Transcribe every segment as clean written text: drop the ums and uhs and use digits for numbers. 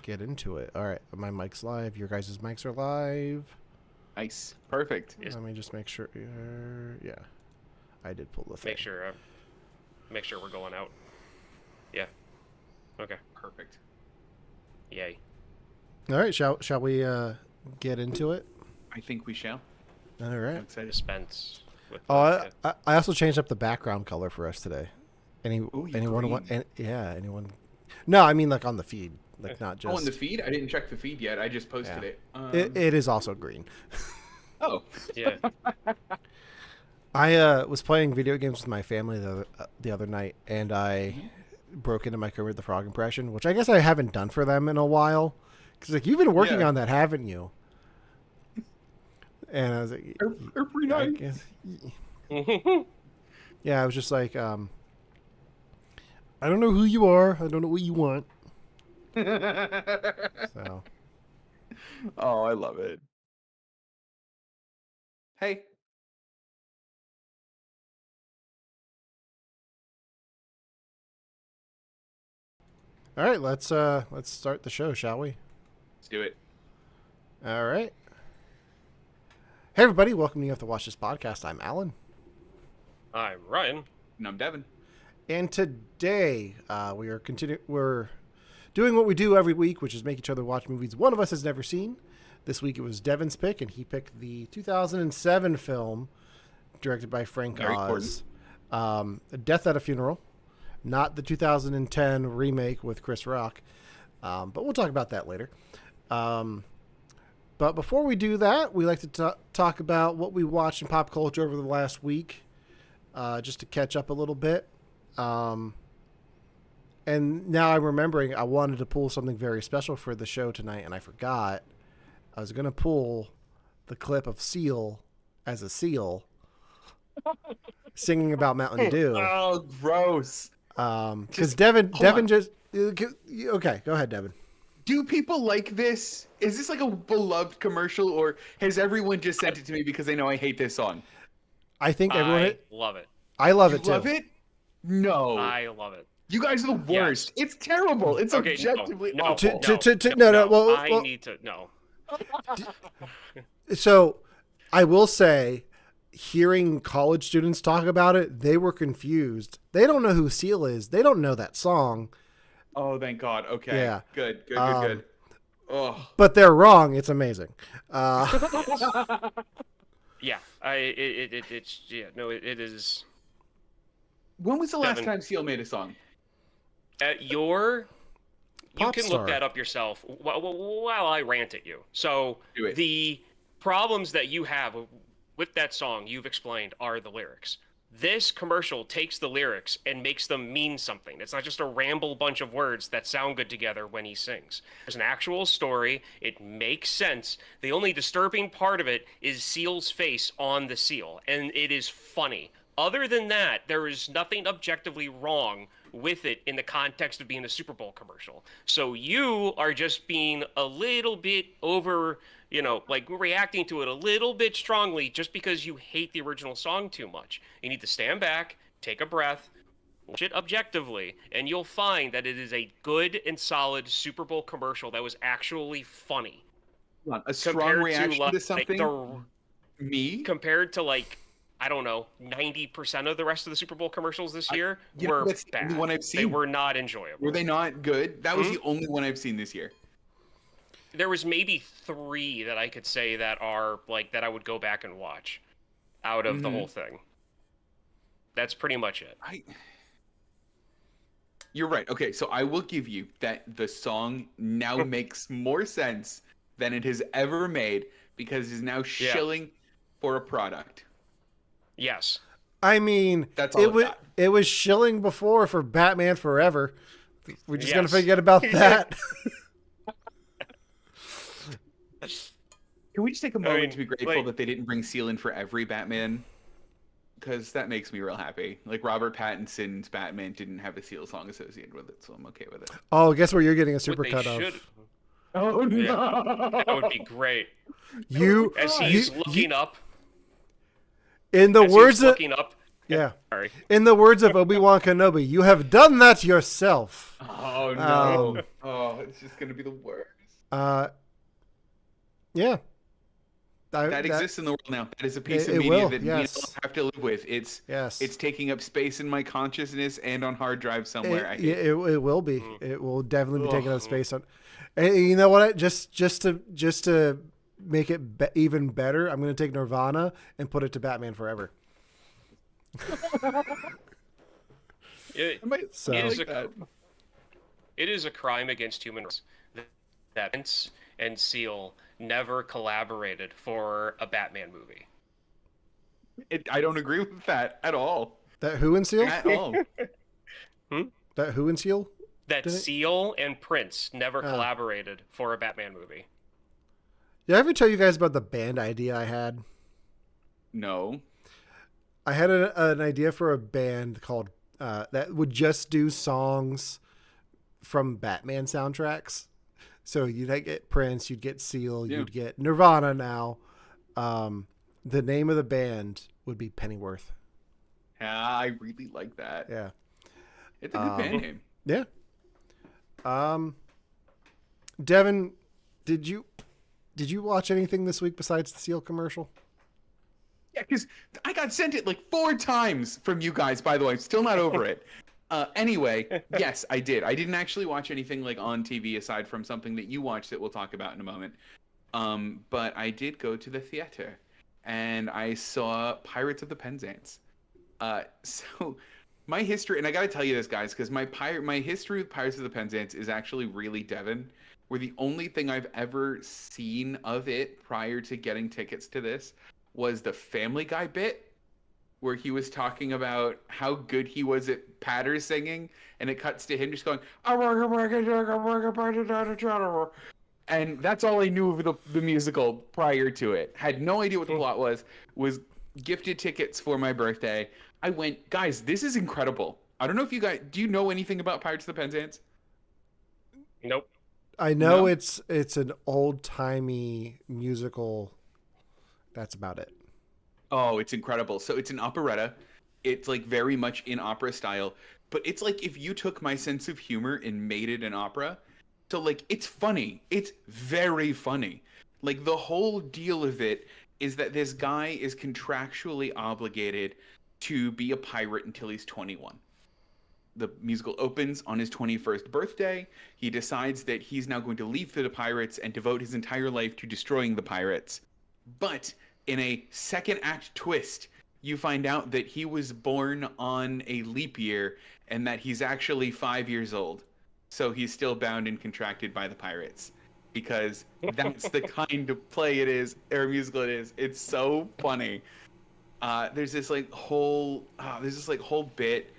get into it. All right, my mic's live. Your guys' mics are live. Nice. Perfect. Let me just make sure. Yeah, I did pull the thing. Make sure we're going out. Yeah. Okay. Perfect. Yay. All right, shall we get into it? I think we shall. All right. I'm excited. Dispense with I also changed up the background color for us today. Anyone green. want? Anyone? No, I mean like on the feed, like not just. Oh, on the feed? I didn't check the feed yet. I just posted it. It is also green. Oh. Yeah. I was playing video games with my family the other night, and I broke into my Kermit the Frog impression, which I guess I haven't done for them in a while. Because like you've been working on that, haven't you? And I was like, every night. Yeah, I was just like, I don't know who you are. I don't know what you want. So. Oh, I love it. Hey. All right, let's start the show, shall we? Let's do it. All right. Hey everybody, welcome to You Have to Watch This Podcast. I'm Alan. I'm Ryan. And I'm Devon. And today we're doing what we do every week, which is make each other watch movies one of us has never seen. This week it was Devon's pick, and he picked the 2007 film directed by Frank Oz, Death at a Funeral, not the 2010 remake with Chris Rock, but we'll talk about that later. But before we do that, we like to talk about what we watched in pop culture over the last week, just to catch up a little bit. And now I'm remembering I wanted to pull something very special for the show tonight, and I forgot. I was going to pull the clip of Seal as a seal singing about Mountain Dew. Oh, gross. Because Devon just... Okay, go ahead, Devon. Do people like this? Is this like a beloved commercial, or has everyone just sent it to me because they know I hate this song? I think everyone... I love it. I love it, too. Love it? No. I love it. You guys are the worst. Yes. It's terrible. It's objectively awful. No. I need to... No. So, I will say, hearing college students talk about it, they were confused. They don't know who Seal is. They don't know that song. Oh, thank God. Okay. Yeah. Good. Oh. But they're wrong. It's amazing. Yeah. It is. When was the last time Seal made a song? You Pop can star. look that up yourself while I rant at you. So the problems that you have with that song you've explained are the lyrics. This commercial takes the lyrics and makes them mean something. It's not just a ramble bunch of words that sound good together when he sings. There's an actual story. It makes sense. The only disturbing part of it is Seal's face on the seal, and it is funny. Other than that, there is nothing objectively wrong with it in the context of being a Super Bowl commercial. So you are just being a little bit over, like reacting to it a little bit strongly just because you hate the original song too much. You need to stand back, take a breath, watch it objectively, and you'll find that it is a good and solid Super Bowl commercial that was actually funny. A strong reaction to something? Me? Compared to I don't know, 90% of the rest of the Super Bowl commercials this year were that's bad. The one I've seen. They were not enjoyable. Were they not good? That was the only one I've seen this year. There was maybe 3 that I could say that are that I would go back and watch out of the whole thing. That's pretty much it. You're right. Okay, so I will give you that the song now makes more sense than it has ever made because it's now shilling for a product. Yes. I mean, that's all it was shilling before for Batman Forever. We're just going to forget about that. Can we just take a moment to be grateful that they didn't bring Seal in for every Batman? Because that makes me real happy. Like Robert Pattinson's Batman didn't have a Seal song associated with it, so I'm okay with it. Oh, guess what you're getting a supercut of? Oh, no. Yeah. That would be great. As he's looking up. In the words of Yeah. Sorry. In the words of Obi-Wan Kenobi, you have done that yourself. Oh no! It's just gonna be the worst. Yeah. That exists in the world now. That is a piece of it media will, that we yes. all have to live with. It's taking up space in my consciousness and on hard drive somewhere. It will be. It will definitely be taking up space on. And you know what? Just to make it even better, I'm going to take Nirvana and put it to Batman Forever. It is a crime against human rights that Vince and Seal never collaborated for a Batman movie. I don't agree with that at all. That Who and Seal? At all. That Who and Seal? That Seal and Prince never collaborated for a Batman movie. Did I ever tell you guys about the band idea I had? No. I had an idea for a band called that would just do songs from Batman soundtracks. So you'd get Prince, you'd get Seal, you'd get Nirvana now. The name of the band would be Pennyworth. Yeah, I really like that. Yeah. It's a good band name. Yeah. Devon, did you watch anything this week besides the Seal commercial? Yeah, because I got sent it like 4 times from you guys, by the way. I'm still not over it. Anyway, yes, I did. I didn't actually watch anything like on TV aside from something that you watched that we'll talk about in a moment. But I did go to the theater and I saw Pirates of the Penzance. So my history, and I got to tell you this, guys, because my history with Pirates of the Penzance is actually really Devon. Where the only thing I've ever seen of it prior to getting tickets to this was the Family Guy bit where he was talking about how good he was at patter singing, and it cuts to him just going, and that's all I knew of the musical prior to it. Had no idea what the plot was gifted tickets for my birthday. I went, guys, this is incredible. I don't know if you guys, do you know anything about Pirates of the Penzance? Nope. I know it's an old-timey musical. That's about it. Oh, it's incredible. So it's an operetta. It's like very much in opera style, but it's like if you took my sense of humor and made it an opera. So like it's funny. It's very funny. Like the whole deal of it is that this guy is contractually obligated to be a pirate until he's 21. The musical opens on his 21st birthday. He decides that he's now going to leave for the pirates and devote his entire life to destroying the pirates. But in a second act twist, you find out that he was born on a leap year and that he's actually 5 years old. So he's still bound and contracted by the pirates because that's the kind of play it is, or musical it is. It's so funny. There's this whole bit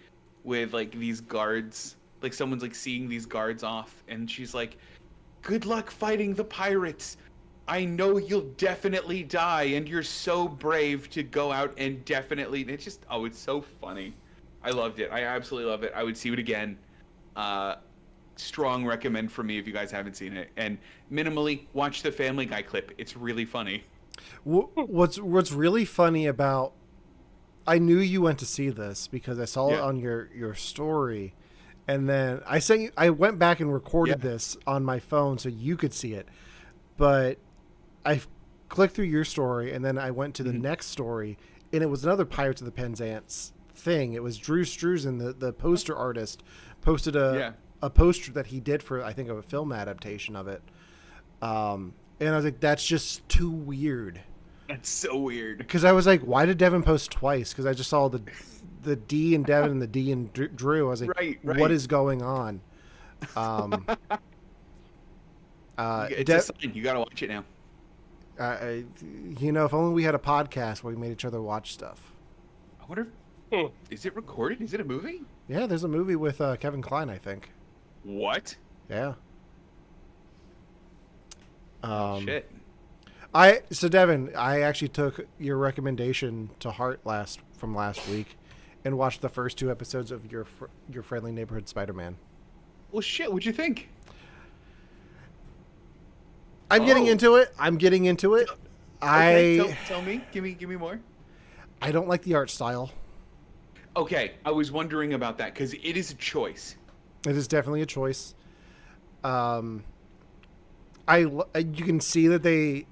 with like these guards, like someone's like seeing these guards off and she's like, "Good luck fighting the pirates. I know you'll definitely die, and you're so brave to go out and definitely..." It's just, it's so funny. I loved it. I absolutely love it. I would see it again. Strong recommend for me if you guys haven't seen it. And minimally, watch the Family Guy clip. It's really funny. What's really funny about... I knew you went to see this because I saw it on your story. And then I went back and recorded this on my phone so you could see it. But I clicked through your story, and then I went to the next story, and it was another Pirates of the Penzance thing. It was Drew Struzan, the poster artist, posted a poster that he did for, I think, a film adaptation of it. And I was like, that's just too weird. That's so weird. Because I was like, why did Devon post twice? Because I just saw the D in Devon and the D in Drew. I was like, right. What is going on? It's a sign. You got to watch it now. If only we had a podcast where we made each other watch stuff. I wonder is it recorded? Is it a movie? Yeah, there's a movie with Kevin Kline, I think. What? Yeah. Shit. So Devon, I actually took your recommendation to heart from last week and watched the first 2 episodes of your Friendly Neighborhood Spider-Man. Well, shit, what'd you think? I'm getting into it. Okay, tell me. Give me more. I don't like the art style. Okay, I was wondering about that because it is a choice. It is definitely a choice. Um, you can see that they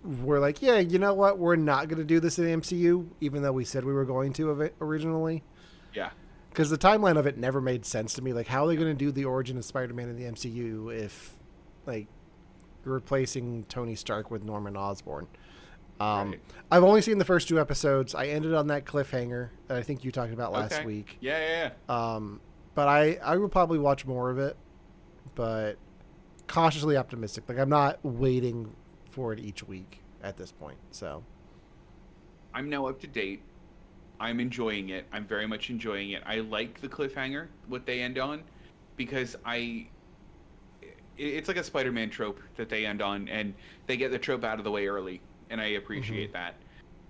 were like, yeah, you know what? We're not going to do this in the MCU, even though we said we were going to of it originally. Yeah. Because the timeline of it never made sense to me. Like, how are they going to do the origin of Spider-Man in the MCU if, like, you're replacing Tony Stark with Norman Osborn? Right. I've only seen the first 2 episodes. I ended on that cliffhanger that I think you talked about last week. Yeah. But I will probably watch more of it, but cautiously optimistic. Like, I'm not waiting for it each week at this point. So I'm now up to date. I'm enjoying it. I'm very much enjoying it. I like the cliffhanger, what they end on, because it's like a Spider-Man trope that they end on, and they get the trope out of the way early, and I appreciate that.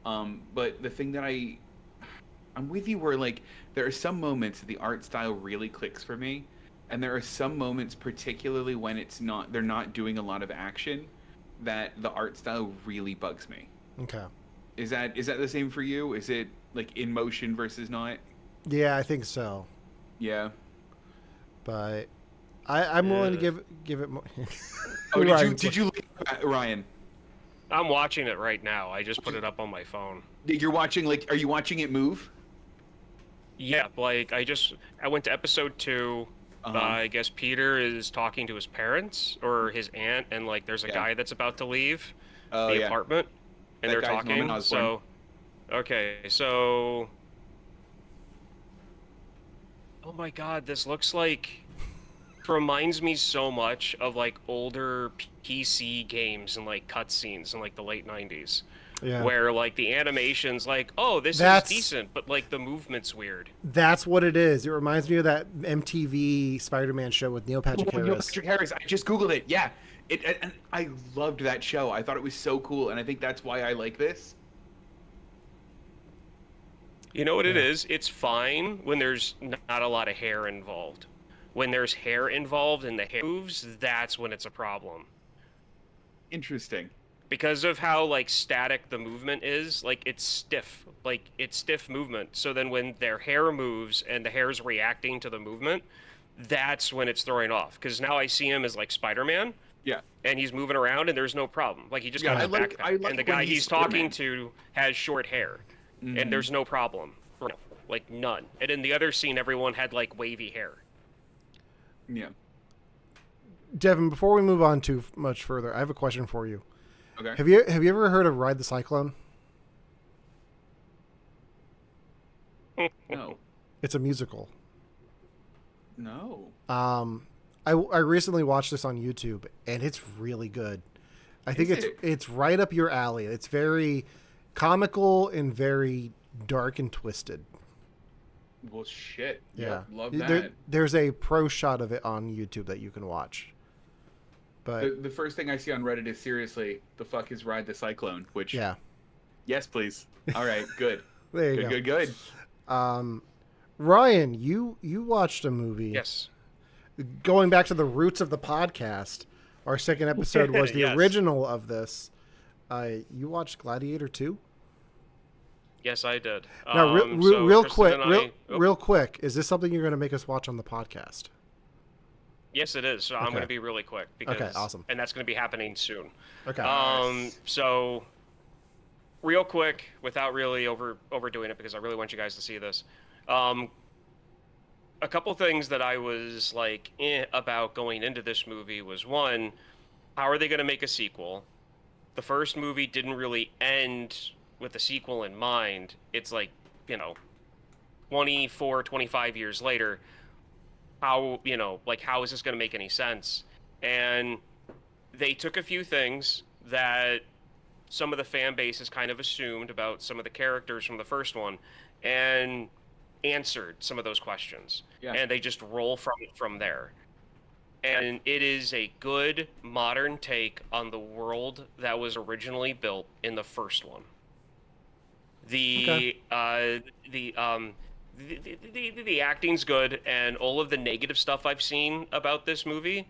But the thing that I'm with you where, like, there are some moments that the art style really clicks for me, and there are some moments, particularly when they're not doing a lot of action, that the art style really bugs me. okay. Is that the same for you? Is it like in motion versus not? Yeah, I think so. Yeah. But I'm willing to give it more. Oh, did you look at Ryan? I'm watching it right now. I just put it up on my phone. You're watching, like, are you watching it move? Yeah, like I went to episode 2. I guess Peter is talking to his parents or his aunt, and like there's a guy that's about to leave the apartment, and they're talking. So, okay, so, oh my God, this looks like, reminds me so much of like older PC games and like cutscenes in like the late 90s. Yeah. Where like the animation's like, oh, this is decent, but like the movement's weird. That's what it is. It reminds me of that MTV Spider-Man show with Neil Patrick Harris. Neil Patrick Harris. I just googled it. Yeah, and I loved that show. I thought it was so cool, and I think that's why I like this. You know what it is? It's fine when there's not a lot of hair involved. When there's hair involved and the hair moves, that's when it's a problem. Interesting. Because of how like static the movement is, like it's stiff movement. So then when their hair moves and the hair's reacting to the movement, that's when it's throwing off. Because now I see him as like Spider-Man. Yeah. And he's moving around and there's no problem. Like he just got his backpack. And the guy he's talking to has short hair. And there's no problem. Like none. And in the other scene, everyone had like wavy hair. Yeah. Devon, before we move on too much further, I have a question for you. Okay. Have you ever heard of Ride the Cyclone? No. It's a musical. No. I recently watched this on YouTube, and it's really good. I think it's right up your alley. It's very comical and very dark and twisted. Well, shit. Yeah. Love that. There's a pro shot of it on YouTube that you can watch. But the first thing I see on Reddit is, seriously, the fuck is Ride the Cyclone? Which, yeah. Yes, please. All right, good. There you go. Good. Ryan, you watched a movie. Yes. Going back to the roots of the podcast, our second episode was the original of this. You watched Gladiator 2? Yes, I did. Now, real quick, is this something you're going to make us watch on the podcast? Yes, it is. So I'm going to be really quick because, awesome. And that's going to be happening soon. Okay. So, real quick, without really overdoing it, because I really want you guys to see this. A couple things that I was like about going into this movie was, one, how are they going to make a sequel? The first movie didn't really end with the sequel in mind. It's like, 24, 25 years later. How is this going to make any sense? And they took a few things that some of the fan base has kind of assumed about some of the characters from the first one and answered some of those questions. Yeah. And they just roll from there. And it is a good modern take on the world that was originally built in the first one. The acting's good, and all of the negative stuff I've seen about this movie,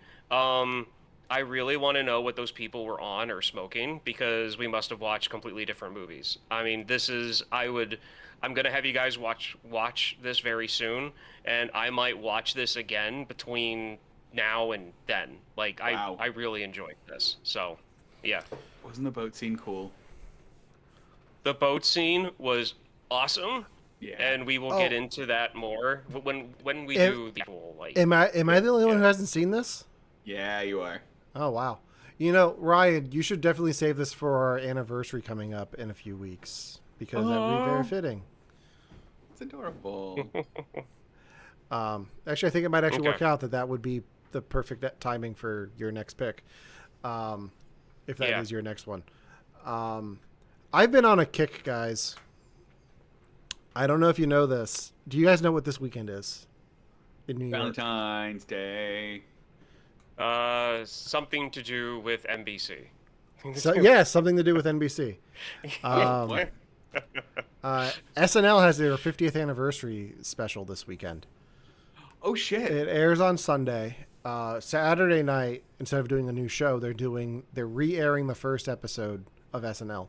I really want to know what those people were on or smoking, because we must have watched completely different movies. I mean, I'm gonna have you guys watch this very soon, and I might watch this again between now and then. Like, Wow. I really enjoyed this. So, yeah. Wasn't the boat scene cool? The boat scene was awesome. Yeah. And we will get into that more when we do the actual, like. Am I the only one who hasn't seen this? Yeah, you are. Oh wow. You know, Ryan, you should definitely save this for our anniversary coming up in a few weeks because that would be very fitting. It's adorable. Actually, I think it might actually work out that would be the perfect timing for your next pick, if that is your next one. I've been on a kick, guys. I don't know if you know this. Do you guys know what this weekend is in New York? Valentine's Day. Something to do with NBC. Yeah, something to do with NBC. SNL has their 50th anniversary special this weekend. Oh shit! It airs on Sunday. Saturday night, instead of doing a new show, they're re-airing the first episode of SNL.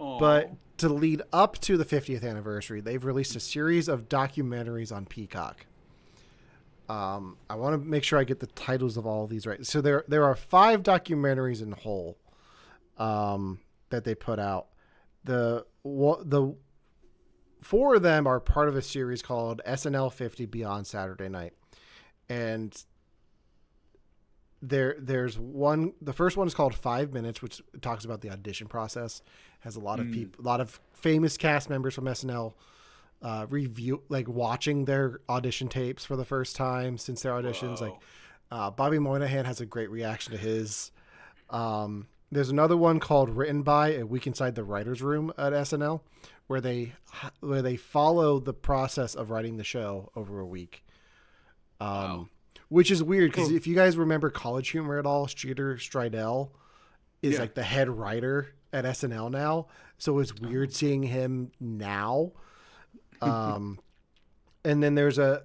Aww. But to lead up to the 50th anniversary, they've released a series of documentaries on Peacock. I want to make sure I get the titles of all of these right. So there are 5 documentaries in whole that they put out. The 4 of them are part of a series called SNL 50 Beyond Saturday Night, and there's one. The first one is called 5 Minutes, which talks about the audition process. Has a lot of people, a lot of famous cast members from SNL review, like watching their audition tapes for the first time since their auditions. Whoa. Like Bobby Moynihan has a great reaction to his. There's another one called Written By, A Week Inside the Writer's Room at SNL, where they follow the process of writing the show over a week. Wow. Which is weird because if you guys remember College Humor at all, Streeter Stridell is like the head writer at SNL now. So it's weird seeing him now. And then there's the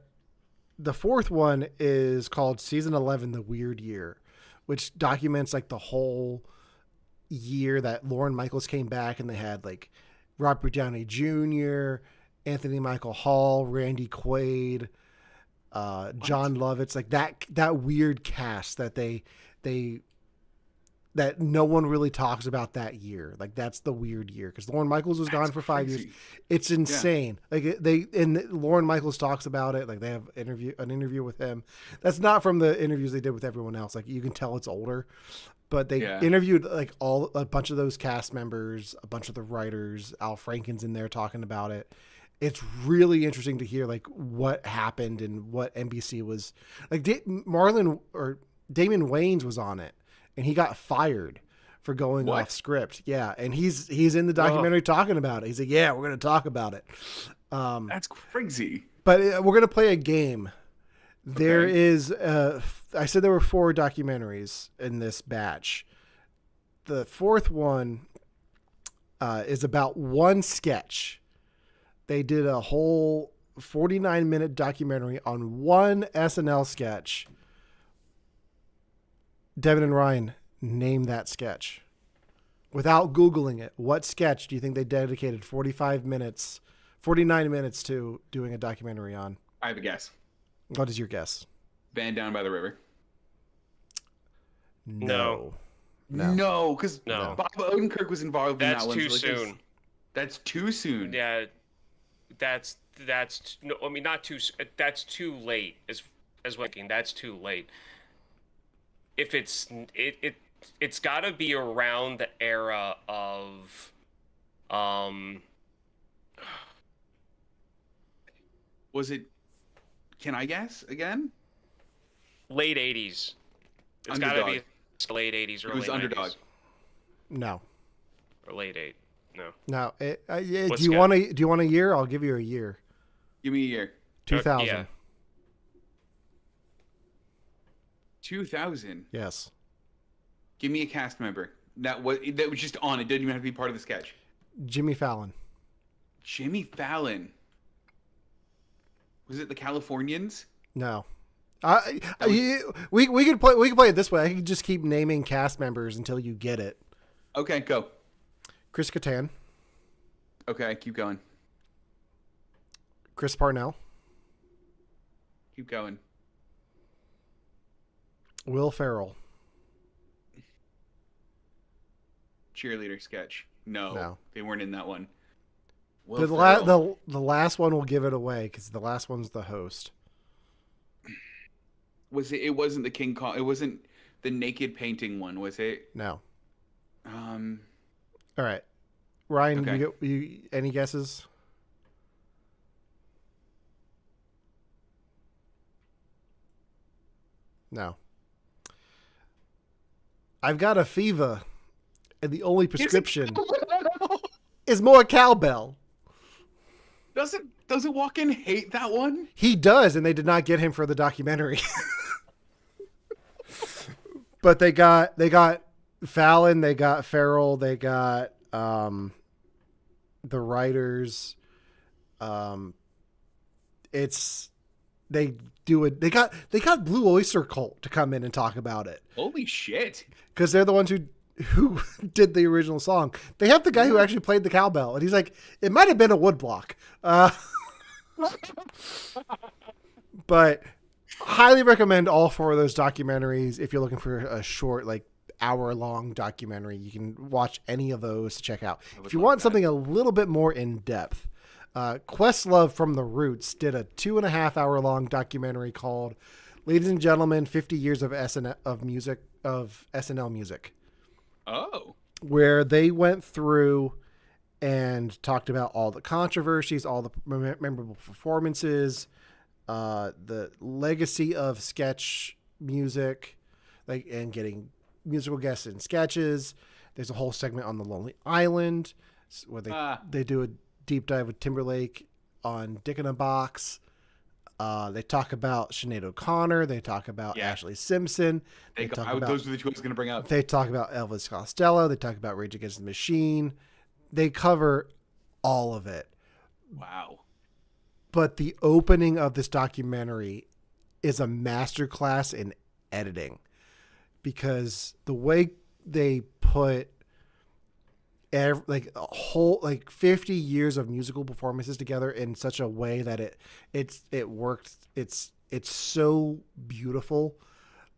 4th one is called Season 11, The Weird Year, which documents like the whole year that Lorne Michaels came back, and they had like Robert Downey Jr., Anthony Michael Hall, Randy Quaid, John Lovitz, like that weird cast that that no one really talks about that year. Like that's the weird year because Lorne Michaels was gone for 5 years. It's insane. Yeah. Like Lorne Michaels talks about it. Like they have an interview with him. That's not from the interviews they did with everyone else. Like you can tell it's older, but they interviewed like a bunch of those cast members, a bunch of the writers. Al Franken's in there talking about it. It's really interesting to hear like what happened and what NBC was like. Damon Wayans was on it, and he got fired for going off script. Yeah, and he's in the documentary talking about it. He's like, "Yeah, we're going to talk about it." That's crazy. But we're going to play a game. Okay. There is, I said there were 4 documentaries in this batch. The 4th one is about one sketch. They did a whole 49-minute documentary on one SNL sketch. Devon and Ryan, name that sketch. Without Googling it, what sketch do you think they dedicated 49 minutes to doing a documentary on? I have a guess. What is your guess? Van Down by the River. No, because Bob Odenkirk was involved in that one. That's too soon. That's too soon. Yeah, that's no. I mean, not too. That's too late. As thinking, that's too late. If it's got to be around the era of, Was it? Can I guess again? Late 80s. It's got to be late 80s or late 90s. It was Underdog. No. Or late 8. No. No. Do you want a year? I'll give you a year. Give me a year. 2000. Yeah. 2000. Yes. Give me a cast member that was just on. It didn't even have to be part of the sketch. Jimmy Fallon. Jimmy Fallon. Was it the Californians? No. We could play it this way. I could just keep naming cast members until you get it. Okay, go. Chris Kattan. Okay, keep going. Chris Parnell. Keep going. Will Ferrell. Cheerleader sketch. No, they weren't in that one. The last one will give it away because the last one's the host. Was it? It wasn't the King Kong. It wasn't the naked painting one, was it? No. All right, Ryan. Okay. You any guesses? No. I've got a fever, and the only prescription is more cowbell. Doesn't Walken hate that one? He does, and they did not get him for the documentary. But they got Fallon, they got Farrell, they got the writers. They got Blue Oyster Cult to come in and talk about it. Holy shit! Because they're the ones who did the original song. They have the guy who actually played the cowbell, and he's like, it might have been a woodblock. But highly recommend all 4 of those documentaries. If you're looking for a short, like hour-long documentary, you can watch any of those to check out. If you want something a little bit more in depth, Questlove from The Roots did a 2.5-hour-long documentary called "Ladies and Gentlemen, 50 Years of SNL Music." Oh, where they went through and talked about all the controversies, all the memorable performances, the legacy of sketch music, and getting musical guests in sketches. There's a whole segment on The Lonely Island where they do a deep dive with Timberlake on Dick in a Box. They talk about Sinead O'Connor. They talk about Ashley Simpson. those are the 2 I was going to bring up. They talk about Elvis Costello. They talk about Rage Against the Machine. They cover all of it. Wow. But the opening of this documentary is a masterclass in editing, because the way they put a whole 50 years of musical performances together in such a way that it worked. It's so beautiful.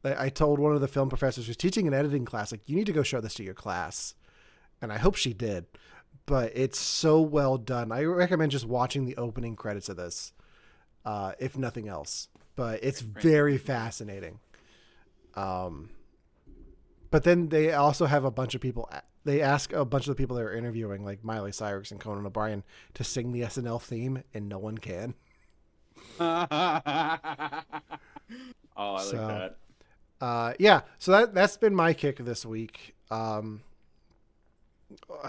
I told one of the film professors who's teaching an editing class, like, you need to go show this to your class, and I hope she did. But it's so well done. I recommend just watching the opening credits of this, if nothing else. But it's very fascinating. But then they also have a bunch of people. They ask a bunch of the people they were interviewing, like Miley Cyrus and Conan O'Brien, to sing the SNL theme, and no one can. Oh, I like that. Yeah. So that's been my kick this week. I'm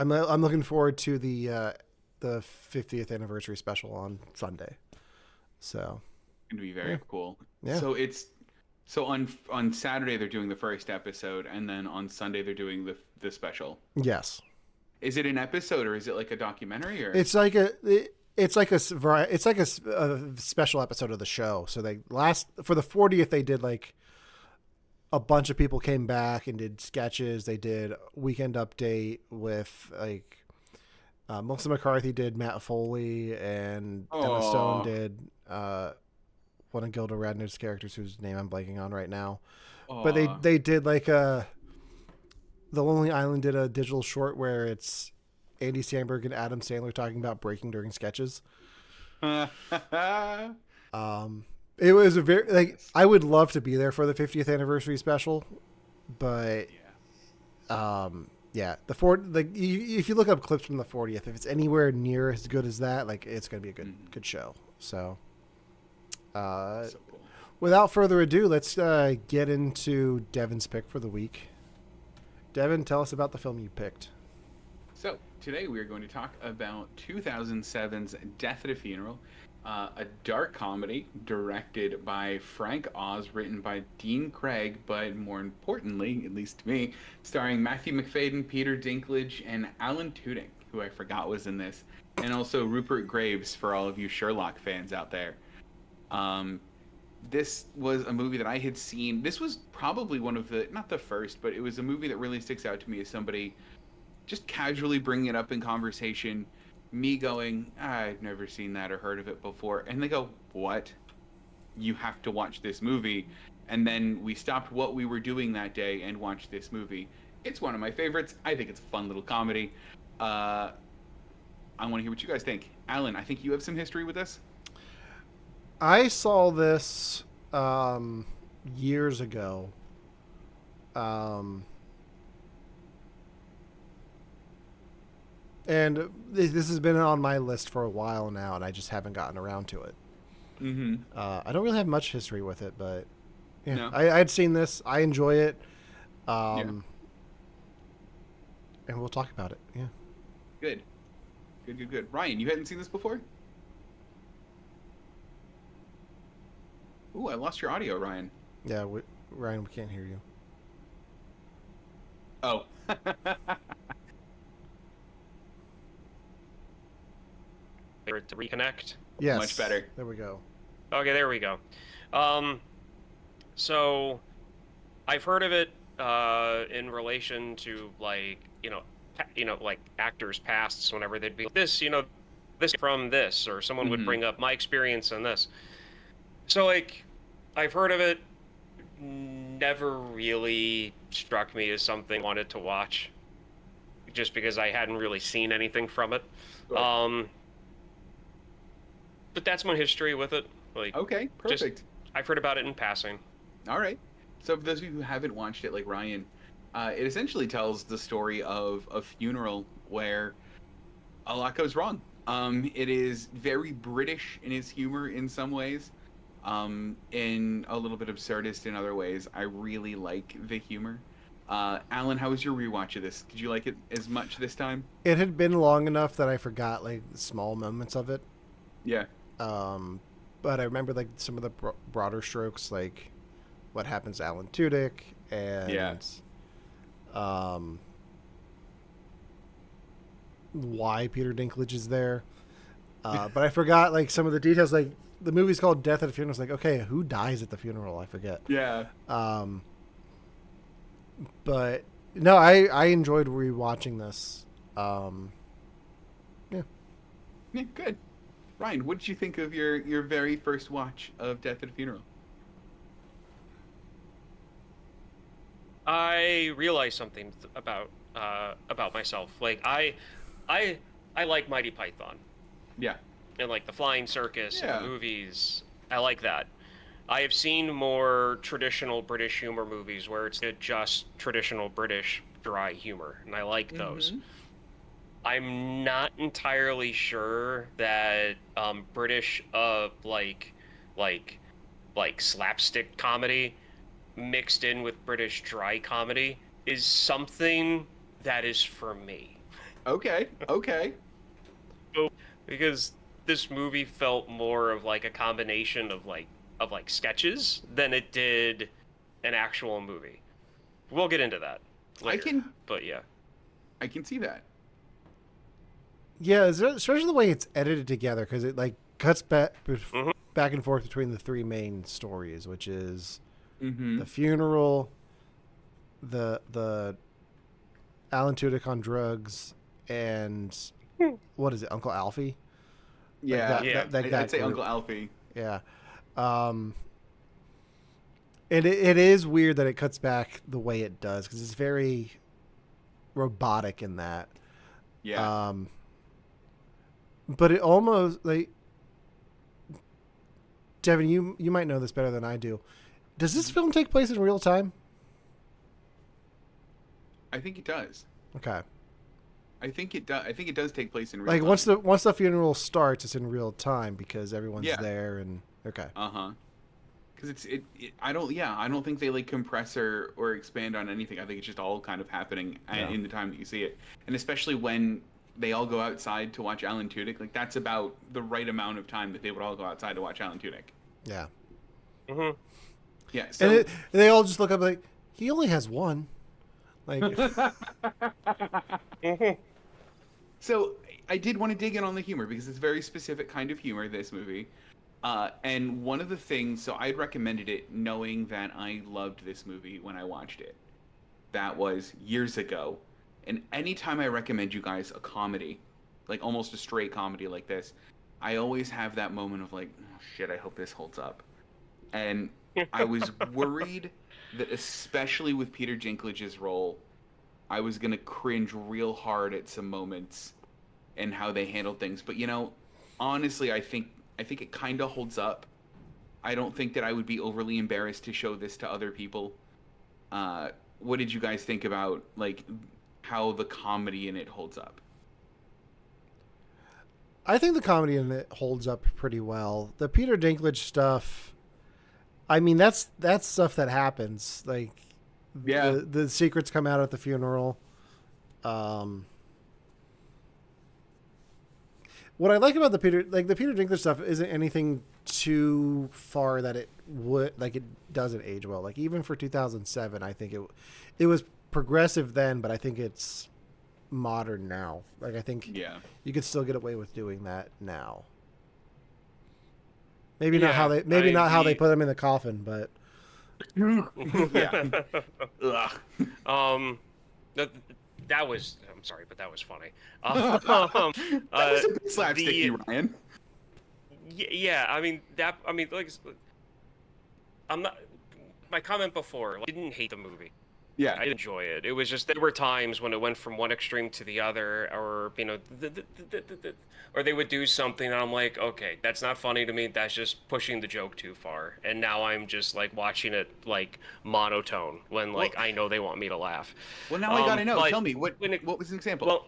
looking forward to the 50th anniversary special on Sunday. So It's gonna be very cool. Yeah. So on Saturday they're doing the first episode, and then on Sunday they're doing the special. Yes. Is it an episode, or is it like a documentary, or? It's like a special episode of the show. So for the 40th they did like a bunch of people came back and did sketches. They did Weekend Update with Melissa McCarthy did Matt Foley, and Emma Stone did one of Gilda Radner's characters whose name I'm blanking on right now. But they did The Lonely Island did a digital short where it's Andy Samberg and Adam Sandler talking about breaking during sketches. It was a very I would love to be there for the 50th anniversary special, but if you look up clips from the 40th, if it's anywhere near as good as that, it's gonna be a good show. So, So cool. Without further ado, let's get into Devon's pick for the week. Devon, tell us about the film you picked. So today we are going to talk about 2007's Death at a Funeral, a dark comedy directed by Frank Oz, written by Dean Craig, but more importantly, at least to me, starring Matthew McFadden, Peter Dinklage, and Alan Tudyk, who I forgot was in this, and also Rupert Graves for all of you Sherlock fans out there. this was a movie that I had seen. This was probably one of the, not the first, but it was a movie that really sticks out to me as somebody just casually bringing it up in conversation. Me going, I've never seen that or heard of it before. And they go, what? You have to watch this movie. And then we stopped what we were doing that day and watched this movie. It's one of my favorites. I think it's a fun little comedy. I want to hear what you guys think. Alan, I think you have some history with this. I saw this years ago. And this has been on my list for a while now, and I just haven't gotten around to it. Mm-hmm. I don't really have much history with it, but yeah, No. I had seen this. I enjoy it. Yeah. And we'll talk about it. Yeah. Good. Good. Ryan, you hadn't seen this before? Ooh, I lost your audio, Ryan. Yeah, Ryan, we can't hear you. Oh. To reconnect. Yes. Much better. There we go. Okay, there we go. So I've heard of it in relation to like like actors' pasts whenever they'd be like, this this from this, or someone would bring up my experience in this. So like I've heard of it, never really struck me as something I wanted to watch, just because I hadn't really seen anything from it. Sure. But that's my history with it. Like, Okay, perfect. I've heard about it in passing. All right. So for those of you who haven't watched it, like Ryan, it essentially tells the story of a funeral where a lot goes wrong. It is very British in its humor in some ways, in a little bit absurdist in other ways. I really like the humor. Alan, how was your rewatch of this? Did you like it as much this time? It had been long enough that I forgot like the small moments of it. Yeah. But I remember like some of the broader strokes, like what happens to Alan Tudyk and why Peter Dinklage is there. But I forgot like some of the details. Like the movie's called Death at a Funeral. It's like, okay, who dies at the funeral? I forget. Yeah. But no, I enjoyed rewatching this. Yeah. Yeah, good. Ryan, what did you think of your very first watch of Death at a Funeral? I realized something about myself. Like I like Mighty Python. Yeah. And like the Flying Circus Yeah. and the movies. I like that. I have seen more traditional British humor movies where it's just traditional British dry humor, and I like those. I'm not entirely sure that British like slapstick comedy mixed in with British dry comedy is something that is for me. Okay. Because this movie felt more of like a combination of like sketches than it did an actual movie. We'll get into that later. But yeah. I can see that. Yeah, especially the way it's edited together, because it like cuts back and forth between the three main stories, which is the funeral, the Alan Tudyk on drugs, and what is it, Uncle Alfie? Yeah, I'd say group. Uncle Alfie. Yeah, and it is weird that it cuts back the way it does, because it's very robotic in that. Yeah. But it almost like, Devon, you might know this better than I do. Does this film take place in real time? I think it does. Okay. I think it does take place in real Like time. once the funeral starts, it's in real time because everyone's Yeah. there and okay. Because I don't think they like compress or expand on anything. I think it's just all kind of happening in the time that you see it, and especially when they all go outside to watch Alan Tudyk. Like that's about the right amount of time that they would all go outside to watch Alan Tudyk. Yeah. Yeah. So And they all just look up like, he only has one. Like, So I did want to dig in on the humor because it's a very specific kind of humor, this movie. And one of the things, so I'd recommended it knowing that I loved this movie when I watched it. That was years ago. And anytime I recommend you guys a comedy, like almost a straight comedy like this, I always have that moment of like, oh, shit, I hope this holds up. And I was worried that especially with Peter Dinklage's role, I was going to cringe real hard at some moments and how they handled things. But honestly, I think it kind of holds up. I don't think that I would be overly embarrassed to show this to other people. What did you guys think about like how the comedy in it holds up? I think the comedy in it holds up pretty well. The Peter Dinklage stuff, I mean, that's stuff that happens. Like, yeah, the secrets come out at the funeral. What I like about the Peter Dinklage stuff isn't anything too far that it doesn't age well. Like even for 2007, I think it was progressive then, but I think it's modern now. Like I think you could still get away with doing that now. Maybe not how they put him in the coffin, but yeah. That was. I'm sorry, but that was funny. That was a bit slapsticky, Ryan. Yeah, I mean, like, I'm not. My comment before, like, I didn't hate the movie. Yeah, I enjoy it. It was just there were times when it went from one extreme to the other, or or they would do something and I'm like, okay, that's not funny to me. That's just pushing the joke too far. And now I'm just like watching it like monotone when like I know they want me to laugh. Well, now I gotta know. Tell me what was an example? Well,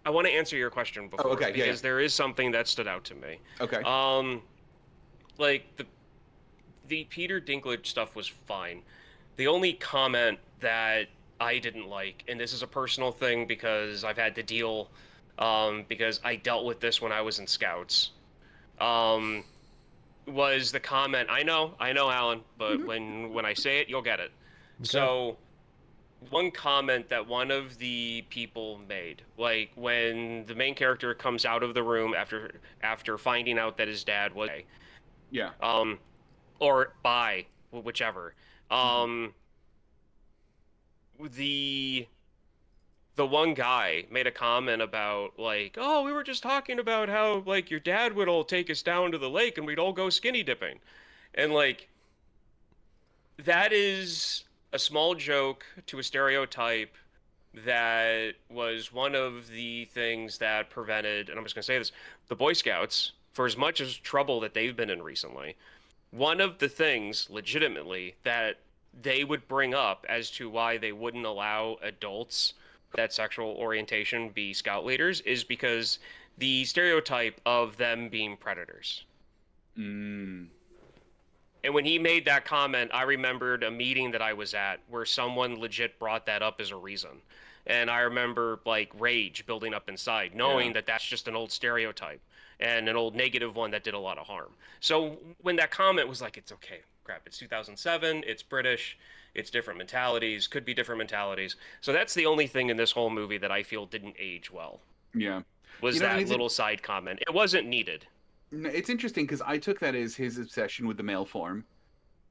I want to answer your question before okay, because there is something that stood out to me. Okay. Like the Peter Dinklage stuff was fine. The only comment that I didn't like, and this is a personal thing because I've had to deal, because I dealt with this when I was in Scouts, was the comment. I know, Alan, but when I say it, you'll get it. Okay. So, one comment that one of the people made, like when the main character comes out of the room after finding out that his dad was gay, or bi, whichever. The one guy made a comment about like, oh, we were just talking about how like your dad would all take us down to the lake and we'd all go skinny dipping. And like that is a small joke to a stereotype that was one of the things that prevented, and I'm just going to say this, the Boy Scouts, for as much as trouble that they've been in recently, one of the things legitimately that they would bring up as to why they wouldn't allow adults that sexual orientation be scout leaders is because the stereotype of them being predators. And when he made that comment, I remembered a meeting that I was at where someone legit brought that up as a reason. And I remember like rage building up inside, knowing that that's just an old stereotype and an old negative one that did a lot of harm. So when that comment was like, it's okay, crap, it's 2007, it's British, it's different mentalities, could be different mentalities. So that's the only thing in this whole movie that I feel didn't age well. Yeah. Was that little side comment. It wasn't needed. It's interesting because I took that as his obsession with the male form.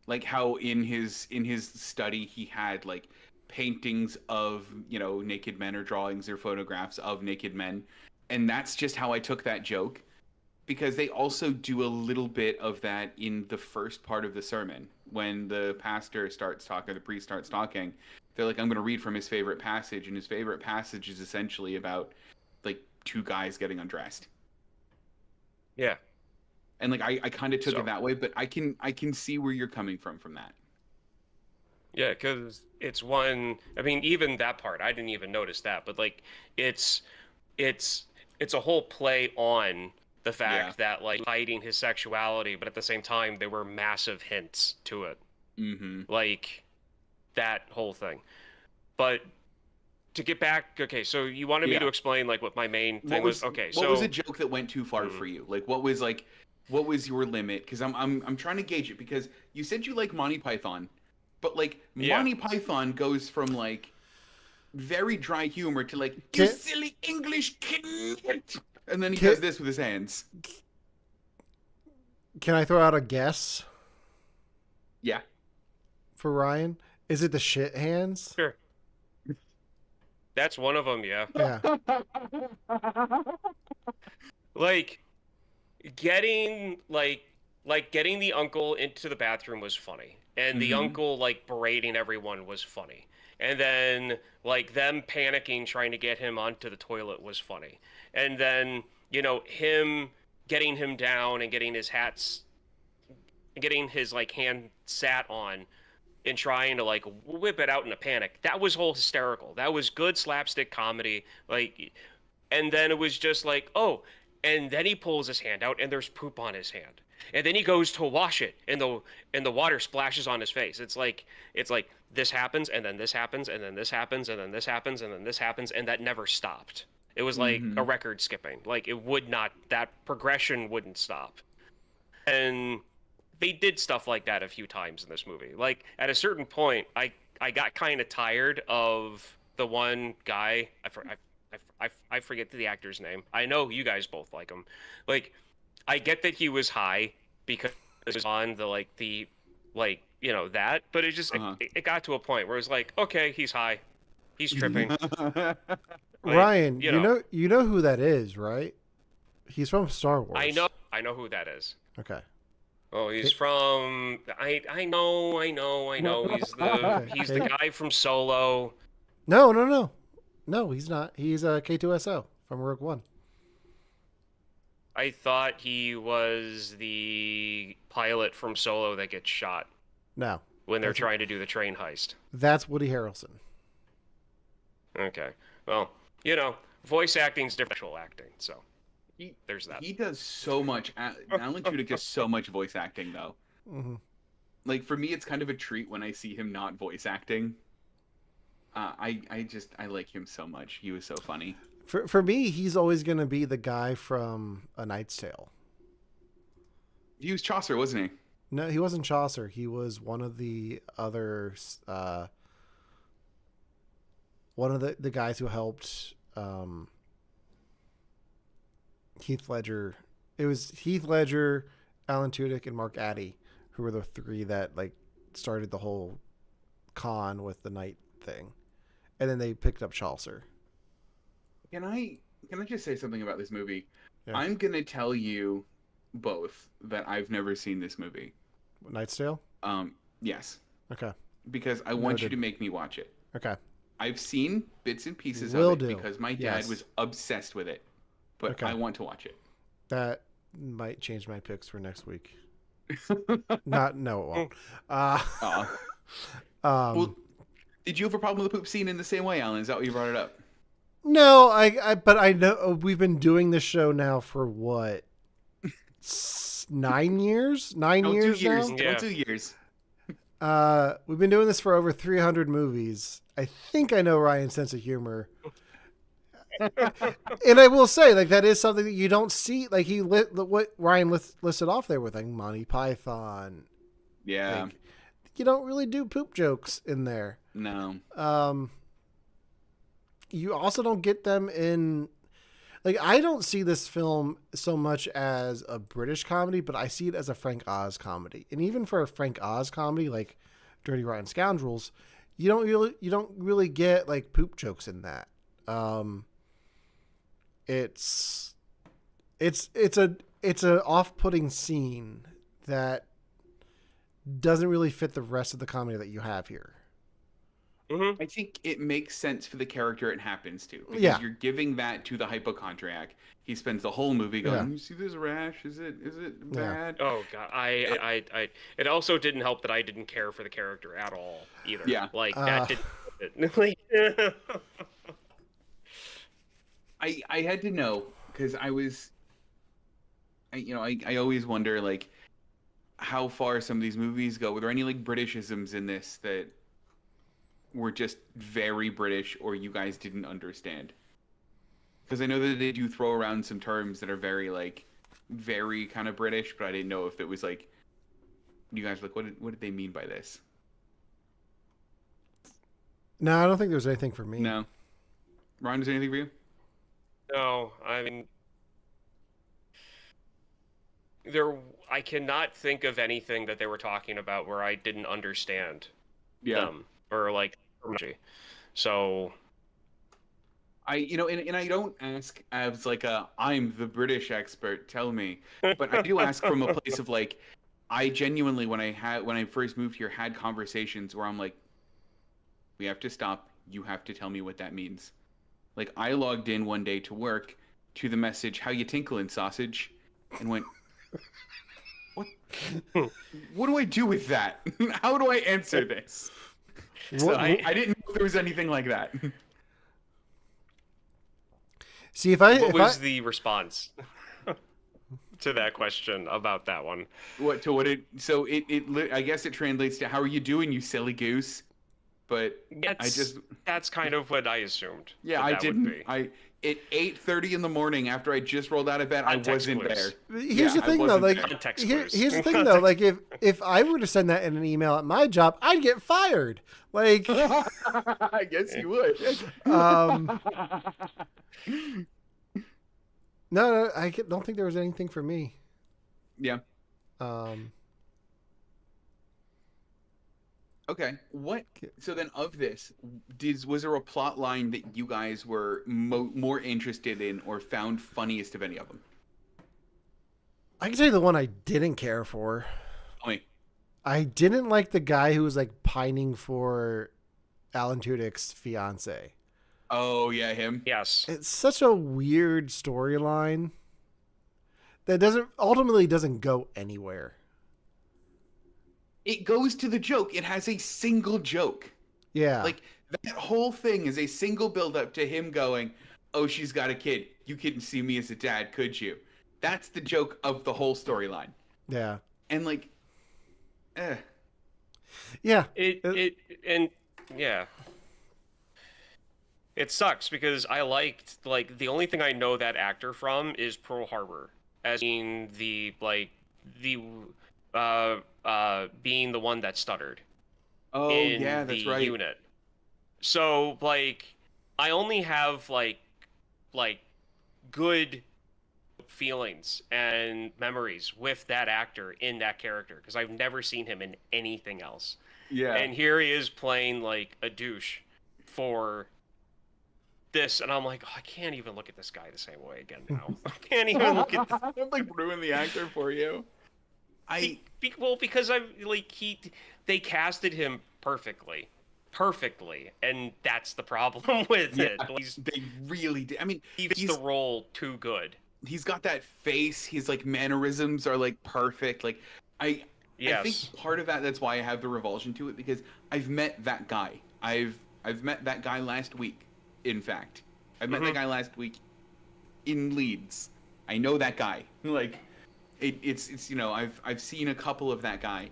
Like how in his study he had like paintings of, naked men or drawings or photographs of naked men. And that's just how I took that joke. Because they also do a little bit of that in the first part of the sermon. When the pastor starts talking, the priest starts talking, they're like, I'm going to read from his favorite passage. And his favorite passage is essentially about like two guys getting undressed. Yeah. And like, I kind of took it that way, but I can see where you're coming from that. Yeah, because it's one, I mean, even that part, I didn't even notice that, but like, it's a whole play on the fact that like hiding his sexuality, but at the same time there were massive hints to it, like that whole thing. But to get back, okay, so you wanted me to explain like what my main thing was. Okay, what was a joke that went too far for you? Like what was your limit? Because I'm trying to gauge it because you said you like Monty Python, but like Monty Python goes from like very dry humor to like you silly English kid. And then he does this with his hands. Can I throw out a guess Yeah. for Ryan? Is it the shit hands? Sure. That's one of them, yeah. Yeah. Like getting getting the uncle into the bathroom was funny. And the uncle like berating everyone was funny. And then like them panicking trying to get him onto the toilet was funny. And then, him getting him down and getting his like hand sat on and trying to like whip it out in a panic. That was whole hysterical. That was good slapstick comedy. Like, and then it was just like, oh, and then he pulls his hand out and there's poop on his hand. And then he goes to wash it and the water splashes on his face. It's like this happens and then this happens and then this happens and then this happens and then this happens, and that never stopped. It was like a record skipping. Like it would not, that progression wouldn't stop. And they did stuff like that a few times in this movie. Like at a certain point, I got kind of tired of the one guy. I forget the actor's name. I know you guys both like him. Like, I get that he was high because it was on that, but it just it got to a point where it was like, okay, he's high, he's tripping. Like, Ryan, you know who that is, right? He's from Star Wars. I know who that is. Okay. Oh, he's from. I know. He's the guy from Solo. No, he's not. He's K2SO from Rogue One. I thought he was the pilot from Solo that gets shot. No. When they're trying to do the train heist. That's Woody Harrelson. Okay. Well, voice acting's different from actual acting, so there's that. He does so much. Alan Tudyk does so much voice acting, though. Mm-hmm. Like, for me, it's kind of a treat when I see him not voice acting. I like him so much. He was so funny. For me, he's always going to be the guy from A Knight's Tale. He was Chaucer, wasn't he? No, he wasn't Chaucer. He was one of the other, one of the guys who helped Heath Ledger. It was Heath Ledger, Alan Tudyk, and Mark Addy, who were the three that like started the whole con with the knight thing, and then they picked up Chaucer. Can I just say something about this movie? Yeah. I'm gonna tell you both that I've never seen this movie. Knight's Tale? Yes. Okay. Because I want you to make me watch it. Okay. I've seen bits and pieces Will of it do. because my dad was obsessed with it. But Okay. I want to watch it. That might change my picks for next week. No, it won't. Well, did you have a problem with the poop scene in the same way, Alan? Is that why you brought it up? No, but I know we've been doing this show now for what? 9 years? 9 years 2 years. now? Yeah. 2 years. We've been doing this for over 300 movies. I think I know Ryan's sense of humor. And I will say, like, that is something that you don't see. Like, what Ryan listed off there with, like, Monty Python. Yeah. Like, you don't really do poop jokes in there. No. You also don't get them in... Like, I don't see this film so much as a British comedy, but I see it as a Frank Oz comedy. And even for a Frank Oz comedy, like Dirty Rotten Scoundrels, you don't really get like poop jokes in that. It's a off-putting scene that doesn't really fit the rest of the comedy that you have here. Mm-hmm. I think it makes sense for the character it happens to. Because Yeah. you're giving that to the hypochondriac. He spends the whole movie going, Yeah. You see this rash? Is it bad? Oh god, I it also didn't help that I didn't care for the character at all either. Yeah. Like that didn't. I had to know because I always wonder like how far some of these movies go. Were there any like Britishisms in this that were just very British or you guys didn't understand? Because I know that they do throw around some terms that are very kind of British, but I didn't know if it was like you guys were like what did they mean by this? No, I don't think there's anything for me. No. Ron, is there anything for you? No, I mean, I cannot think of anything that they were talking about where I didn't understand them or like so. And I don't ask as like I'm the British expert, tell me, but I do ask from a place of like, I genuinely when I first moved here had conversations where I'm like, we have to stop. You have to tell me what that means. Like I logged in one day to work to the message, "How you tinkling, sausage?" and went, "What? What do I do with that? How do I answer this?" So I didn't know if there was anything like that. See, what was the response to that question about that one? I guess it translates to "How are you doing, you silly goose?" But that's kind of what I assumed. Yeah, I didn't. At 8:30 in the morning after I just rolled out of bed, I wasn't there. Here's the thing, though. Like, here's the thing, though. Like, if I were to send that in an email at my job, I'd get fired. Like, I guess you would. No, I don't think there was anything for me. Yeah. Okay. So then, of this, was there a plot line that you guys were more interested in or found funniest of any of them? I can tell you the one I didn't care for. Tell me. I didn't like the guy who was like pining for Alan Tudyk's fiance. Oh yeah, him. Yes. It's such a weird storyline that ultimately doesn't go anywhere. It goes to the joke. It has a single joke. Yeah. Like that whole thing is a single build up to him going, "Oh, she's got a kid. You couldn't see me as a dad, could you?" That's the joke of the whole storyline. Yeah. And like, yeah. Yeah. It sucks because I liked, like, the only thing I know that actor from is Pearl Harbor, as being being the one that stuttered. Oh, yeah, that's right. Unit. So, like, I only have like good feelings and memories with that actor in that character because I've never seen him in anything else. Yeah. And here he is playing like a douche for this, and I'm like, oh, I can't even look at this guy the same way again now. I can't even look at this. I'm like ruin the actor for you. Because they casted him perfectly, and that's the problem with it. They really did. I mean, he's the role too good. He's got that face. His like mannerisms are like perfect. Like I think part of that's why I have the revulsion to it because I've met that guy. I've met that guy last week. In fact, I met that guy last week in Leeds. I know that guy. Like, it's I've seen a couple of that guy,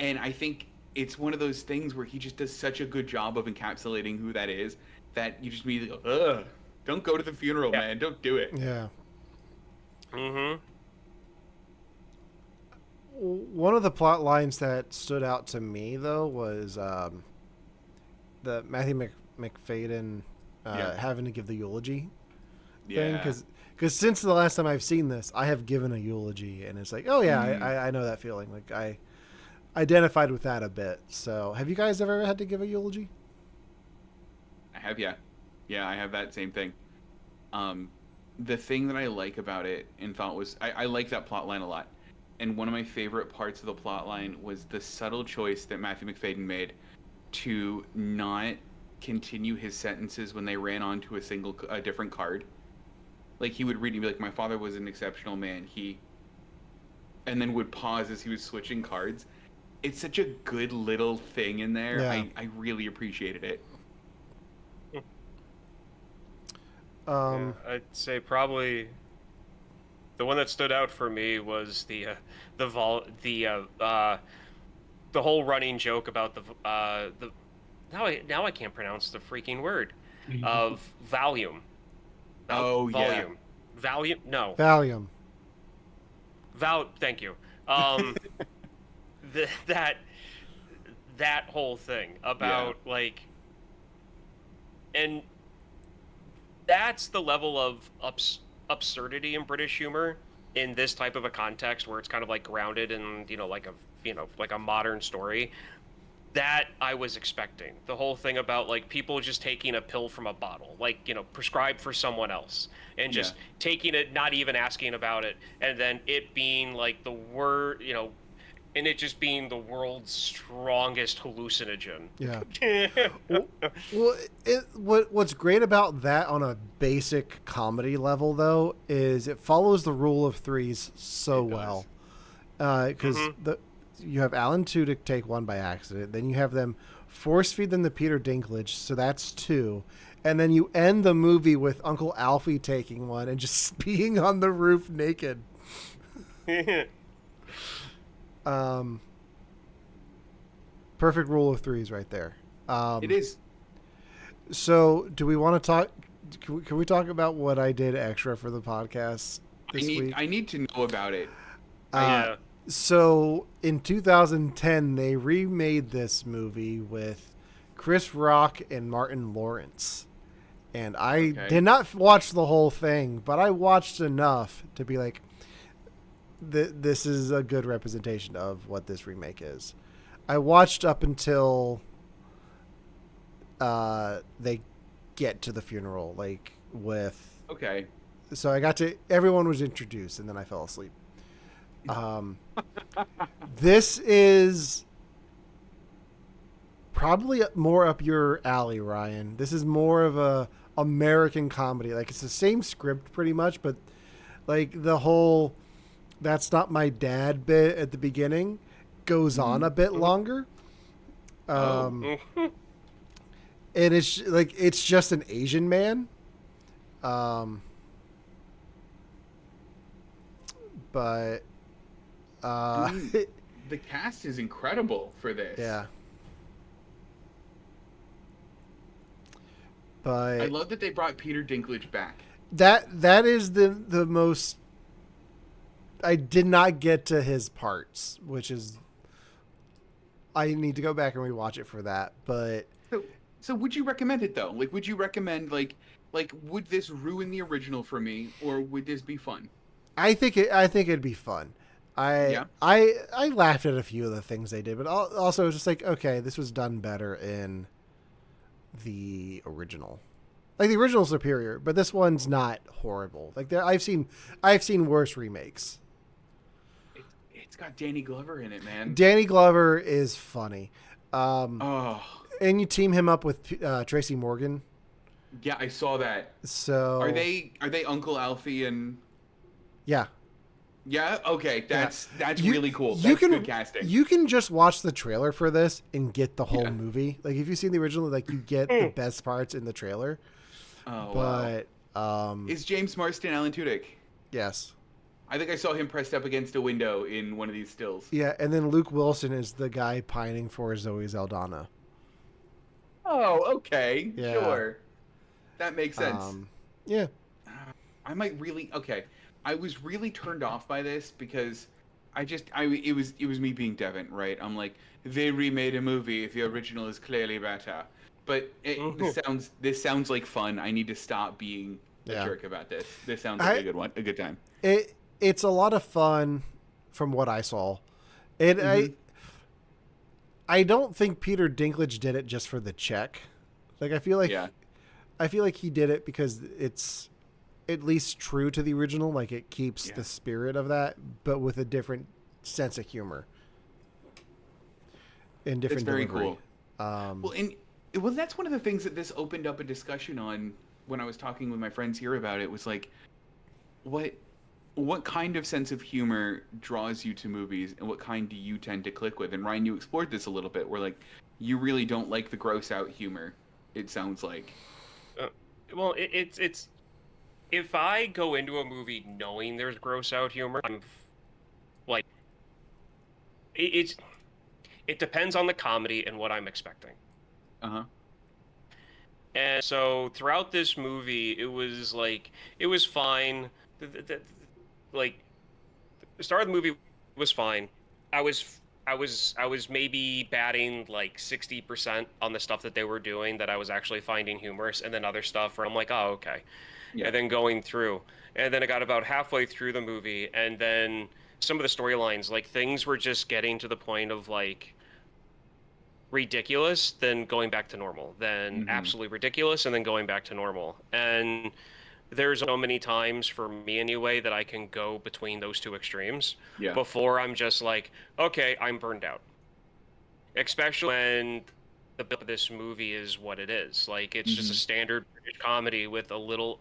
and I think it's one of those things where he just does such a good job of encapsulating who that is that you just immediately go, ugh, don't go to the funeral, man. Don't do it. Yeah. Mm-hmm. One of the plot lines that stood out to me though was the Matthew McFadden having to give the eulogy thing because since the last time I've seen this, I have given a eulogy, and it's like, oh yeah, I know that feeling. Like I identified with that a bit. So, have you guys ever had to give a eulogy? I have, yeah, I have that same thing. The thing that I like about it and thought was I like that plot line a lot, and one of my favorite parts of the plot line was the subtle choice that Matthew McFadden made to not continue his sentences when they ran onto a different card. Like he would read and be like, "My father was an exceptional man. And then would pause as he was switching cards. It's such a good little thing in there. Yeah. I really appreciated it. I'd say probably the one that stood out for me was the whole running joke about now I can't pronounce the freaking word of volume. Volume. Valium? No. Valium. Thank you. That whole thing about and that's the level of absurdity in British humor in this type of a context where it's kind of like grounded in, like a modern story, that I was expecting. The whole thing about like people just taking a pill from a bottle, like, prescribed for someone else, and just taking it, not even asking about it, and then it being like the word, and it just being the world's strongest hallucinogen. Yeah. What's great about that on a basic comedy level, though, is it follows the rule of threes so well. Because you have Alan Tudyk take one by accident, then you have them force feed them to Peter Dinklage, so that's 2, and then you end the movie with Uncle Alfie taking one and just being on the roof naked. Perfect rule of threes right there. It is. So, do we want to talk? Can we talk about what I did extra for the podcast this week? I need to know about it. Yeah. So, in 2010, they remade this movie with Chris Rock and Martin Lawrence. And I did not watch the whole thing, but I watched enough to be like, this is a good representation of what this remake is. I watched up until they get to the funeral, like with. Okay. So I got to. Everyone was introduced, and then I fell asleep. This is probably more up your alley, Ryan. This is more of a American comedy. Like, it's the same script pretty much, but like the whole "that's not my dad" bit at the beginning goes on a bit longer. And it's just an Asian man. But the cast is incredible for this. Yeah. But I love that they brought Peter Dinklage back. That is the most. I did not get to his parts, which is. I need to go back and rewatch it for that, but. So would you recommend it though? Like, would you recommend like would this ruin the original for me, or would this be fun? I think it'd be fun. I laughed at a few of the things they did, but also just like, okay, this was done better in the original. Like, the original's superior, but this one's not horrible. Like, I've seen worse remakes. It's got Danny Glover in it, man. Danny Glover is funny. And you team him up with Tracy Morgan. Yeah, I saw that. So are they Uncle Alfie and? Yeah. Yeah. Okay. That's really cool. That's good casting. You can just watch the trailer for this and get the whole movie. Like, if you've seen the original, like, you get the best parts in the trailer. Oh, but wow. Is James Marsden Alan Tudyk? Yes. I think I saw him pressed up against a window in one of these stills. Yeah, and then Luke Wilson is the guy pining for Zoe Saldana. Oh, okay. Yeah. Sure. That makes sense. Yeah. I might really. Okay. I was really turned off by this because it was me being Devon, right? I'm like, they remade a movie. The original is clearly better. But this sounds like fun. I need to stop being a jerk about this. This sounds like a good one, a good time. It's a lot of fun from what I saw. I don't think Peter Dinklage did it just for the check. Like, I feel like he did it because it's at least true to the original. Like, it keeps the spirit of that, but with a different sense of humor and different delivery. Very cool. Well, that's one of the things that this opened up a discussion on when I was talking with my friends here about it. Was like, what kind of sense of humor draws you to movies, and what kind do you tend to click with? And Ryan, you explored this a little bit, where like you really don't like the gross out humor. It sounds like. Well, it's if I go into a movie knowing there's gross out humor, I'm like, it depends on the comedy and what I'm expecting. And so throughout this movie, it was fine. The start of the movie was fine. I was I was maybe batting like 60% on the stuff that they were doing that I was actually finding humorous, and then other stuff where I'm like, oh, okay. Yeah. And then going through. And then I got about halfway through the movie, and then some of the storylines, like things were just getting to the point of like ridiculous, then going back to normal, then absolutely ridiculous, and then going back to normal. And there's so many times for me anyway that I can go between those two extremes before I'm just like, okay, I'm burned out. Especially when the build of this movie is what it is. Like it's just a standard British comedy with a little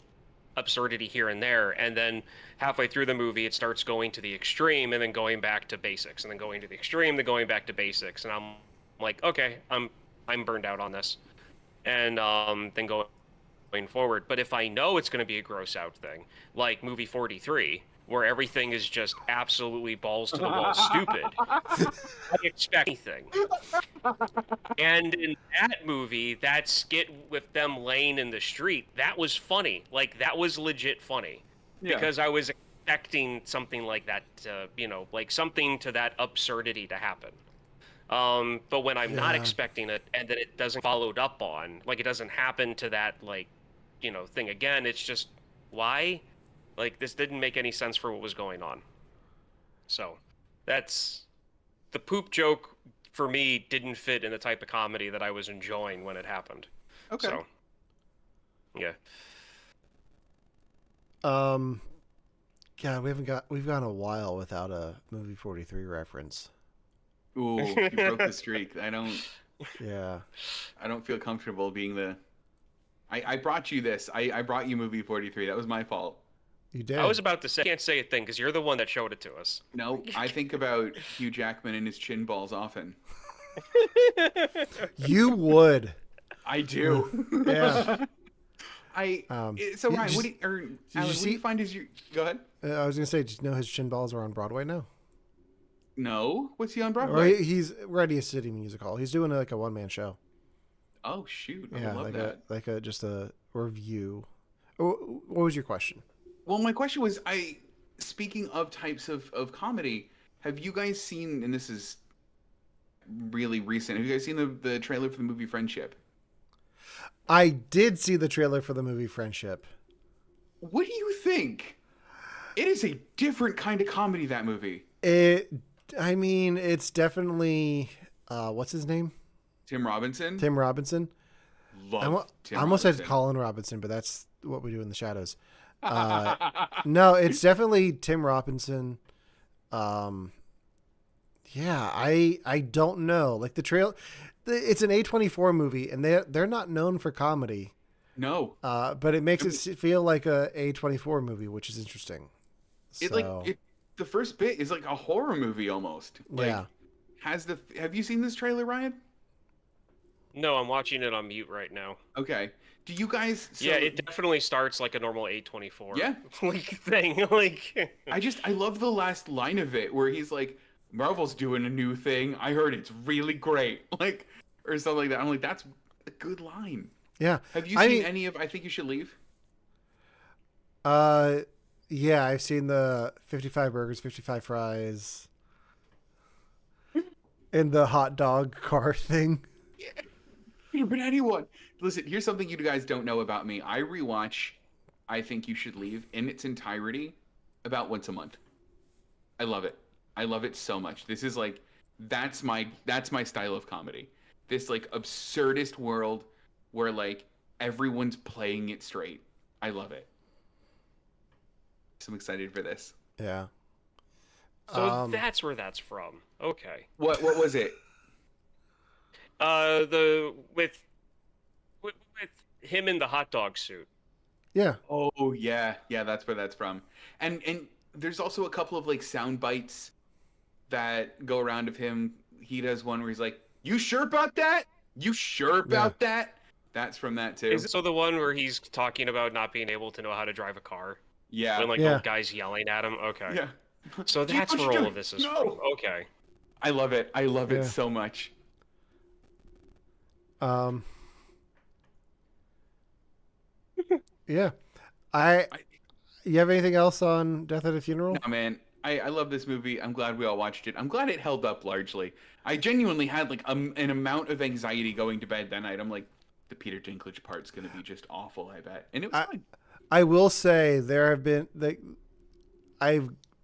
absurdity here and there, and then halfway through the movie it starts going to the extreme and then going back to basics, and then going to the extreme, then going back to basics, and I'm like, okay, I'm burned out on this. And then going forward. But if I know it's going to be a gross out thing, like movie 43, where everything is just absolutely balls to the wall stupid, I expect anything. And in that movie, that skit with them laying in the street, that was funny. Like, that was legit funny. Yeah. Because I was expecting something like that, like something to that absurdity to happen. But when I'm not expecting it, and then it doesn't followed up on, like it doesn't happen to that, like, thing again, it's just, why? Like, this didn't make any sense for what was going on. So, that's, the poop joke, for me, didn't fit in the type of comedy that I was enjoying when it happened. Okay. So, yeah. God, we've gone a while without a movie 43 reference. Ooh, you broke the streak. I don't feel comfortable being the... I brought you this. I brought you movie 43. That was my fault. You did. I was about to say, I can't say a thing because you're the one that showed it to us. No, I think about Hugh Jackman and his chin balls often. You would. I do. Yeah. So Ryan, what do you find is your... Go ahead. I was gonna say, did you know his chin balls are on Broadway now? No, what's he on Broadway? Or he's already a city music hall. He's doing like a one-man show. Oh shoot! I love that. Just a review. What was your question? Well, my question was, speaking of types of comedy, have you guys seen? And this is really recent. Have you guys seen the trailer for the movie Friendship? I did see the trailer for the movie Friendship. What do you think? It is a different kind of comedy, that movie. It's definitely what's his name? Tim Robinson. I almost said Colin Robinson, but that's what we do in the shadows. No, it's definitely Tim Robinson. I don't know. Like it's an A24 movie, and they're not known for comedy. No. But it makes it feel like a A24 movie, which is interesting. The first bit is like a horror movie almost. Like, have you seen this trailer, Ryan? No, I'm watching it on mute right now. Okay. Do you guys... Yeah, it definitely starts like a normal A24 thing. I love the last line of it where he's like, Marvel's doing a new thing. I heard it's really great. Like, or something like that. I'm like, that's a good line. Yeah. Have you seen any of I Think You Should Leave? Yeah, I've seen the 55 burgers, 55 fries, and the hot dog car thing. Yeah, but anyone... Listen, here's something you guys don't know about me. I rewatch I Think You Should Leave in its entirety about once a month. I love it. I love it so much. This is like... That's my style of comedy. This like absurdist world where like everyone's playing it straight. I love it. So I'm excited for this. Yeah. So that's where that's from. Okay. What was it? With him in the hot dog suit. Yeah. Oh yeah, that's where that's from. And there's also a couple of like sound bites that go around of him. He does one where he's like, "You sure about that? You sure about that?" That's from that too. Is it so the one where he's talking about not being able to know how to drive a car? Yeah. When the guy's yelling at him. Okay. Yeah. So that's where all of this is from. Okay. I love it. I love it so much. Yeah. You have anything else on Death at a Funeral? No, man. I love this movie. I'm glad we all watched it. I'm glad it held up largely. I genuinely had like an amount of anxiety going to bed that night. I'm like, the Peter Dinklage part's gonna be just awful, I bet, and it was fine. I will say there have been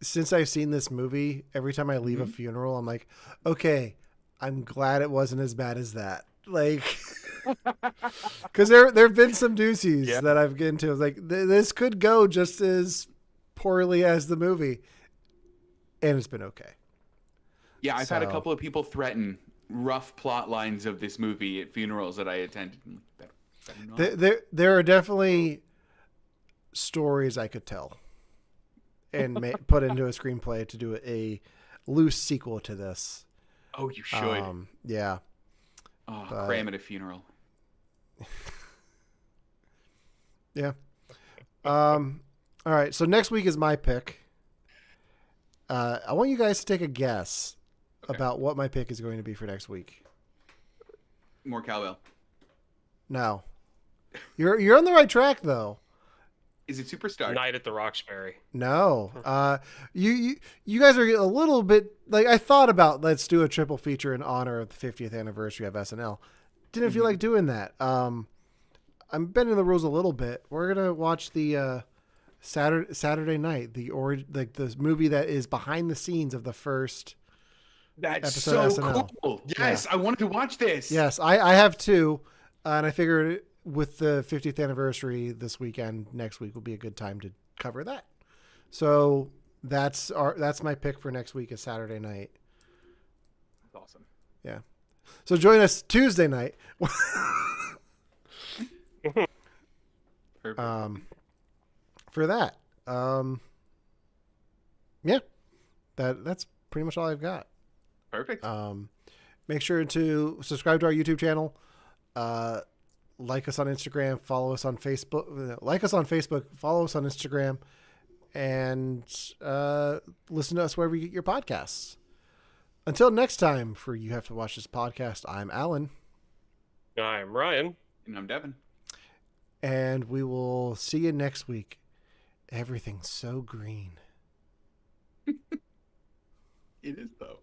since I've seen this movie, every time I leave a funeral, I'm like, okay, I'm glad it wasn't as bad as that. Like, because there've been some doozies that I've gotten to. I was like, this could go just as poorly as the movie, and it's been okay. Yeah, I've had a couple of people threaten rough plot lines of this movie at funerals that I attended. There are definitely stories I could tell and put into a screenplay to do a loose sequel to this. Oh, you should. Yeah. Oh, cram at a funeral. Yeah. All right. So next week is my pick. I want you guys to take a guess about what my pick is going to be for next week. More cowbell. No. You're on the right track though. Is it Superstar? Night at the Roxbury. No. You guys are a little bit like, I thought about, let's do a triple feature in honor of the 50th anniversary of SNL. Didn't feel like doing that. I'm bending the rules a little bit. We're gonna watch the Saturday night, the movie that is behind the scenes of the first. That's episode so of SNL. cool. Yes, yeah. I wanted to watch this. Yes, I have too, and I figured with the 50th anniversary this weekend, next week will be a good time to cover that. So that's my pick for next week is Saturday night. That's awesome. Yeah. So join us Tuesday night. Perfect. For that. Yeah. That's pretty much all I've got. Perfect. Make sure to subscribe to our YouTube channel. Like us on Instagram, follow us on Facebook, follow us on Instagram, and listen to us wherever you get your podcasts. Until next time, for You Have to Watch This Podcast, I'm Alan. I'm Ryan. And I'm Devon. And we will see you next week. Everything's so green. It is, though.